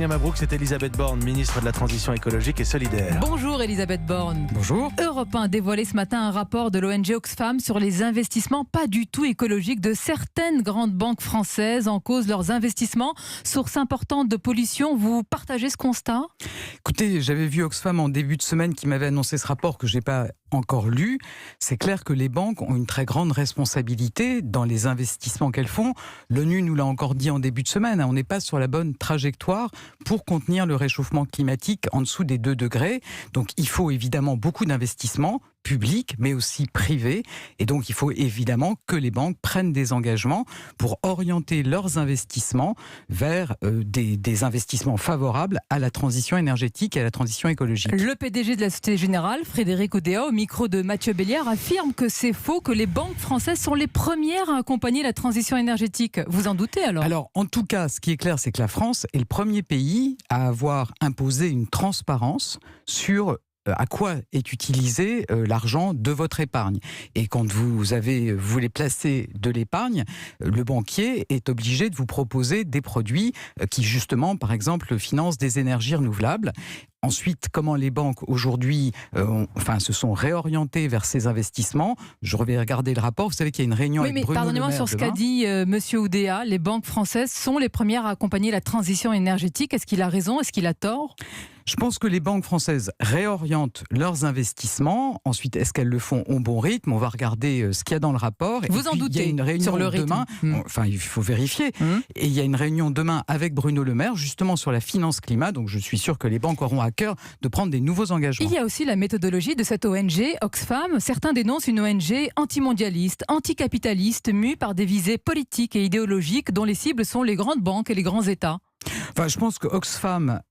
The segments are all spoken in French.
Mabrouk, c'est Elisabeth Borne, ministre de la Transition écologique et solidaire. Bonjour Elisabeth Borne. Bonjour. Europe 1 a dévoilé ce matin un rapport de l'ONG Oxfam sur les investissements pas du tout écologiques de certaines grandes banques françaises, en cause leurs investissements, source importante de pollution. Vous partagez ce constat ? Écoutez, j'avais vu Oxfam en début de semaine qui m'avait annoncé ce rapport que je n'ai pas encore lu. C'est clair que les banques ont une très grande responsabilité dans les investissements qu'elles font. L'ONU nous l'a encore dit en début de semaine, on n'est pas sur la bonne trajectoire pour contenir le réchauffement climatique en dessous des 2 degrés. Donc il faut évidemment beaucoup d'investissements publics, mais aussi privés. Et donc il faut évidemment que les banques prennent des engagements pour orienter leurs investissements vers des investissements favorables à la transition énergétique et à la transition écologique. Le PDG de la Société Générale, Frédéric Oudéa, au micro de Mathieu Béliard, affirme que c'est faux, que les banques françaises sont les premières à accompagner la transition énergétique. Vous en doutez alors ? Alors, en tout cas, ce qui est clair, c'est que la France est le premier pays à avoir imposé une transparence sur à quoi est utilisé l'argent de votre épargne. Et quand vous voulez placer de l'épargne, le banquier est obligé de vous proposer des produits qui, justement, par exemple, financent des énergies renouvelables. Ensuite, comment les banques aujourd'hui se sont réorientées vers ces investissements. Je vais regarder le rapport. Vous savez qu'il y a une réunion avec Bruno Le Maire. Pardonnez-moi sur ce qu'a dit Monsieur Oudéa. Les banques françaises sont les premières à accompagner la transition énergétique. Est-ce qu'il a raison ? Est-ce qu'il a tort ? Je pense que les banques françaises réorientent leurs investissements. Ensuite, est-ce qu'elles le font au bon rythme ? On va regarder ce qu'il y a dans le rapport. Vous en doutez ? Il y a une réunion sur le rythme. demain. Il faut vérifier. Et il y a une réunion demain avec Bruno Le Maire, justement sur la finance climat. Donc, je suis sûr que les banques auront à cœur de prendre des nouveaux engagements. Il y a aussi la méthodologie de cette ONG Oxfam. Certains dénoncent une ONG antimondialiste, anticapitaliste, mue par des visées politiques et idéologiques dont les cibles sont les grandes banques et les grands États. Je pense que Oxfam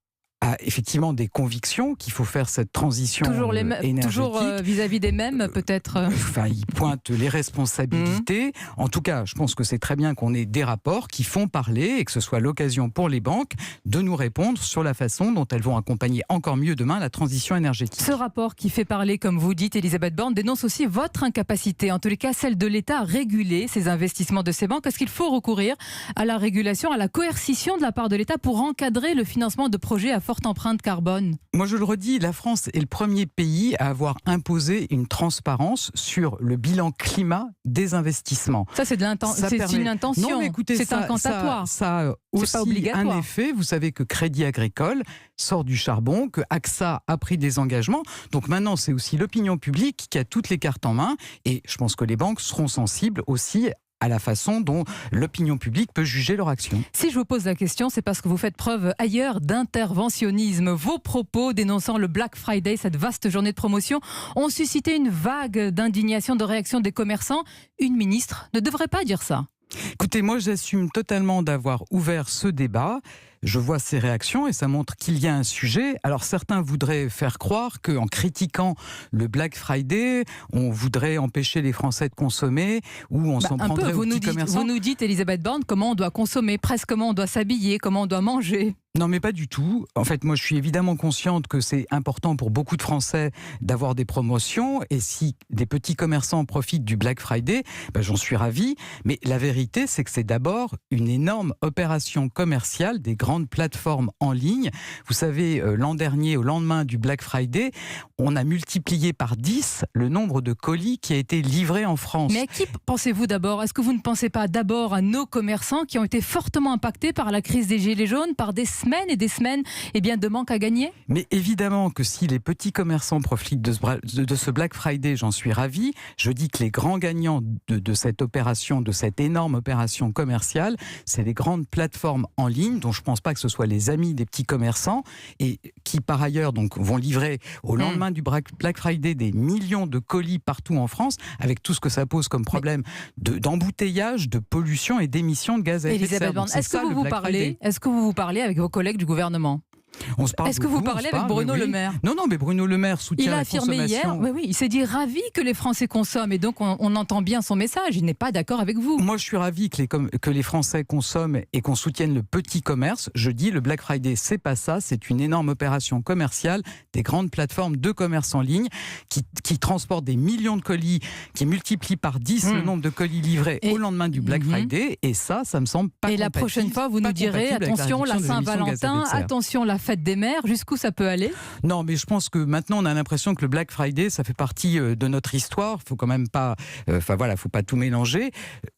a effectivement des convictions qu'il faut faire cette transition énergétique. Toujours vis-à-vis des mêmes, peut-être. Il pointe les responsabilités. En tout cas, je pense que c'est très bien qu'on ait des rapports qui font parler et que ce soit l'occasion pour les banques de nous répondre sur la façon dont elles vont accompagner encore mieux demain la transition énergétique. Ce rapport qui fait parler, comme vous dites, Elisabeth Borne, dénonce aussi votre incapacité, en tous les cas celle de l'État, à réguler ces investissements de ces banques. Est-ce qu'il faut recourir à la régulation, à la coercition de la part de l'État pour encadrer le financement de projets à forte empreinte carbone ? Moi, je le redis, la France est le premier pays à avoir imposé une transparence sur le bilan climat des investissements. Ça, c'est une intention. Non, mais écoutez, c'est incantatoire. Ça a aussi un effet. Vous savez que Crédit Agricole sort du charbon, que AXA a pris des engagements. Donc maintenant, c'est aussi l'opinion publique qui a toutes les cartes en main. Et je pense que les banques seront sensibles aussi à la façon dont l'opinion publique peut juger leur action. Si je vous pose la question, c'est parce que vous faites preuve ailleurs d'interventionnisme. Vos propos dénonçant le Black Friday, cette vaste journée de promotion, ont suscité une vague d'indignation, de réaction des commerçants. Une ministre ne devrait pas dire ça. Écoutez, moi j'assume totalement d'avoir ouvert ce débat. Je vois ces réactions et ça montre qu'il y a un sujet. Alors certains voudraient faire croire qu'en critiquant le Black Friday, on voudrait empêcher les Français de consommer ou on s'en prendrait aux petits commerçants. Vous nous dites, Elisabeth Borne, comment on doit consommer, presque comment on doit s'habiller, comment on doit manger. Non, mais pas du tout. En fait, moi, je suis évidemment consciente que c'est important pour beaucoup de Français d'avoir des promotions. Et si des petits commerçants profitent du Black Friday, j'en suis ravi. Mais la vérité, c'est que c'est d'abord une énorme opération commerciale des grandes plateformes en ligne. Vous savez, l'an dernier, au lendemain du Black Friday, on a multiplié par 10 le nombre de colis qui a été livré en France. Mais à qui pensez-vous d'abord ? Est-ce que vous ne pensez pas d'abord à nos commerçants qui ont été fortement impactés par la crise des Gilets jaunes, par des semaines et des semaines de manque à gagner ? Mais évidemment que si les petits commerçants profitent de ce Black Friday, j'en suis ravi. Je dis que les grands gagnants de cette opération, de cette énorme opération commerciale, c'est les grandes plateformes en ligne, dont je ne pense pas que ce soit les amis des petits commerçants, et qui par ailleurs donc, vont livrer au lendemain du Black Friday des millions de colis partout en France, avec tout ce que ça pose comme problème d'embouteillage, de pollution et d'émissions de gaz à effet de serre. Elisabeth Borne, est-ce que vous vous parlez avec vos collègues du gouvernement ? On se parle Est-ce que vous beaucoup, parlez avec Bruno Le Maire? Non, mais Bruno Le Maire soutient Il a la affirmé consommation. hier, il s'est dit ravi que les Français consomment et donc on entend bien son message. Il n'est pas d'accord avec vous. Moi, je suis ravi que les Français consomment et qu'on soutienne le petit commerce. Je dis, le Black Friday, c'est pas ça. C'est une énorme opération commerciale des grandes plateformes de commerce en ligne qui transportent des millions de colis, qui multiplient par 10 le nombre de colis livrés au lendemain du Black Friday. Et ça me semble pas compatible. Et la prochaine fois, vous nous direz, attention, la Saint-Valentin, attention, la fête des mères, jusqu'où ça peut aller? Non, mais je pense que maintenant, on a l'impression que le Black Friday, ça fait partie de notre histoire. Faut quand même pas, faut pas tout mélanger.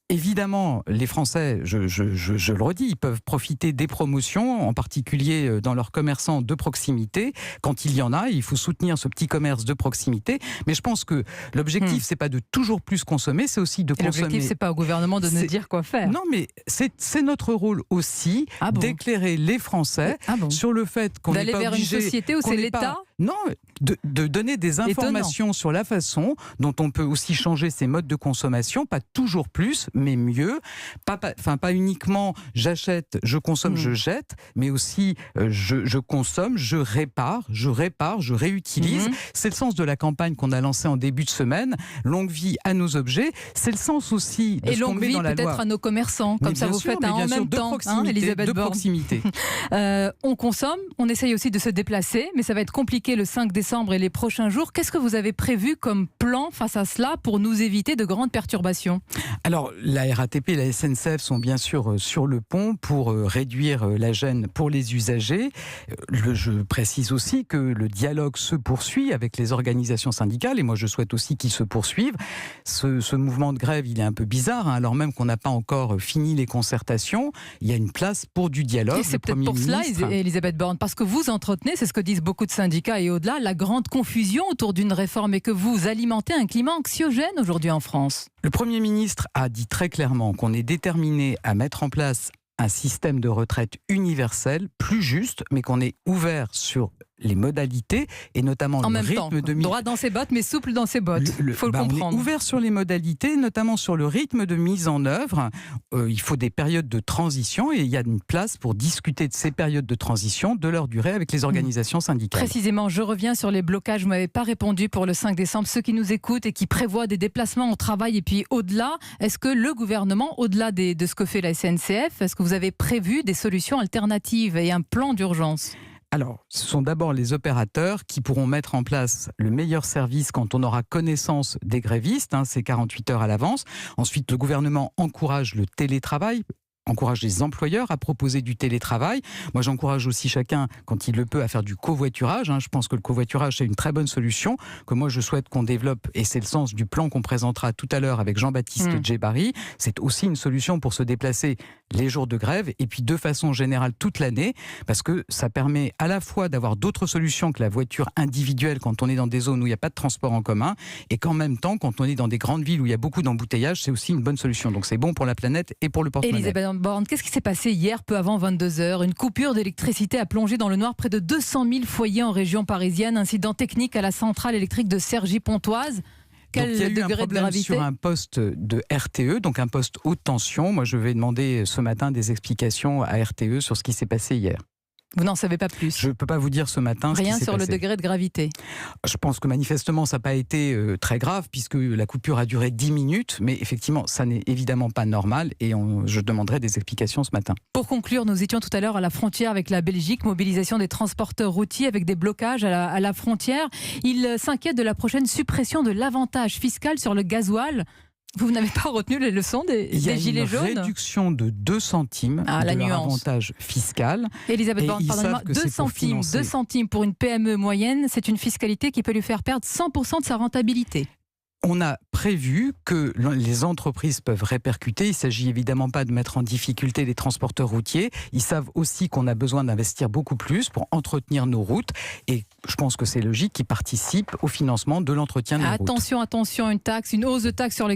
Évidemment, les Français, je le redis, ils peuvent profiter des promotions, en particulier dans leurs commerçants de proximité. Quand il y en a, il faut soutenir ce petit commerce de proximité. Mais je pense que l'objectif, c'est pas de toujours plus consommer, c'est aussi de consommer. L'objectif, c'est pas au gouvernement de nous dire quoi faire. Non, mais c'est notre rôle aussi d'éclairer les Français sur le fait qu'on n'est pas obligé... D'aller vers une société où c'est l'État. Non, de donner des informations sur la façon dont on peut aussi changer ses modes de consommation, pas toujours plus, mais mieux. Pas uniquement j'achète, je consomme, je jette, mais aussi je consomme, je répare, je réutilise. C'est le sens de la campagne qu'on a lancée en début de semaine. Longue vie à nos objets. C'est le sens aussi de ce qu'on met dans la loi. Et longue vie peut-être à nos commerçants. Comme ça, vous faites en même temps, Elisabeth Borne. De proximité. On consomme, on essaye aussi de se déplacer, mais ça va être compliqué le 5 décembre et les prochains jours. Qu'est-ce que vous avez prévu comme plan face à cela pour nous éviter de grandes perturbations? Alors, la RATP et la SNCF sont bien sûr sur le pont pour réduire la gêne pour les usagers. Je précise aussi que le dialogue se poursuit avec les organisations syndicales et moi je souhaite aussi qu'il se poursuive. Ce mouvement de grève, il est un peu bizarre, alors même qu'on n'a pas encore fini les concertations. Il y a une place pour du dialogue. Et c'est peut-être pour cela, Elisabeth Borne, parce que vous entretenez, c'est ce que disent beaucoup de syndicats et au-delà, la grande confusion autour d'une réforme et que vous alimentez un climat anxiogène aujourd'hui en France. Le Premier ministre a dit très clairement qu'on est déterminé à mettre en place un système de retraite universel, plus juste, mais qu'on est ouvert sur les modalités et notamment en le même rythme temps, de mise. Droit dans ses bottes, mais souple dans ses bottes. Faut le comprendre. On est ouvert sur les modalités, notamment sur le rythme de mise en œuvre. Il faut des périodes de transition et il y a une place pour discuter de ces périodes de transition, de leur durée avec les organisations syndicales. Précisément, je reviens sur les blocages. Vous m'avez pas répondu pour le 5 décembre. Ceux qui nous écoutent et qui prévoient des déplacements au travail et puis au-delà, est-ce que le gouvernement, au-delà de ce que fait la SNCF, est-ce que vous avez prévu des solutions alternatives et un plan d'urgence ? Alors, ce sont d'abord les opérateurs qui pourront mettre en place le meilleur service quand on aura connaissance des grévistes, c'est 48 heures à l'avance. Ensuite, le gouvernement encourage le télétravail, encourage les employeurs à proposer du télétravail. Moi, j'encourage aussi chacun, quand il le peut, à faire du covoiturage. Je pense que le covoiturage, c'est une très bonne solution, que moi, je souhaite qu'on développe, et c'est le sens du plan qu'on présentera tout à l'heure avec Jean-Baptiste Djebari. C'est aussi une solution pour se déplacer les jours de grève, et puis de façon générale toute l'année, parce que ça permet à la fois d'avoir d'autres solutions que la voiture individuelle quand on est dans des zones où il n'y a pas de transport en commun, et qu'en même temps, quand on est dans des grandes villes où il y a beaucoup d'embouteillages, c'est aussi une bonne solution. Donc c'est bon pour la planète et pour le porte-monnaie. Borne, qu'est-ce qui s'est passé hier, peu avant 22h? Une coupure d'électricité a plongé dans le noir près de 200 000 foyers en région parisienne. Incident technique à la centrale électrique de Cergy-Pontoise. Quel donc, il y a eu degré un problème de gravité sur un poste de RTE, donc un poste haute tension. Moi, je vais demander ce matin des explications à RTE sur ce qui s'est passé hier. Vous n'en savez pas plus? Je ne peux pas vous dire ce matin Rien ce qui s'est sur passé. Le degré de gravité? Je pense que manifestement, ça n'a pas été très grave, puisque la coupure a duré 10 minutes, mais effectivement, ça n'est évidemment pas normal, et je demanderai des explications ce matin. Pour conclure, nous étions tout à l'heure à la frontière avec la Belgique, mobilisation des transporteurs routiers avec des blocages à la frontière. Ils s'inquiètent de la prochaine suppression de l'avantage fiscal sur le gasoil. Vous n'avez pas retenu les leçons des gilets jaunes? Il y a une réduction de 2 centimes de leur avantage fiscal. Elisabeth Borne, pardonnez-moi, 2 centimes pour une PME moyenne, c'est une fiscalité qui peut lui faire perdre 100% de sa rentabilité. On a prévu que les entreprises peuvent répercuter. Il ne s'agit évidemment pas de mettre en difficulté les transporteurs routiers. Ils savent aussi qu'on a besoin d'investir beaucoup plus pour entretenir nos routes. Et je pense que c'est logique qu'ils participent au financement de l'entretien de nos routes. Attention, une hausse de taxe sur le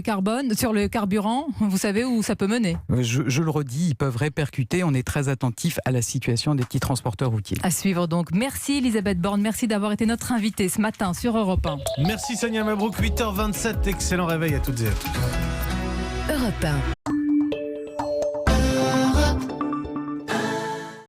carburant, vous savez où ça peut mener? Je le redis, ils peuvent répercuter. On est très attentif à la situation des petits transporteurs routiers. À suivre donc. Merci Elisabeth Borne, merci d'avoir été notre invitée ce matin sur Europe 1. Merci Sonia Mabrouk, 8h27, excellent réveil à toutes et à tous. Europe 1.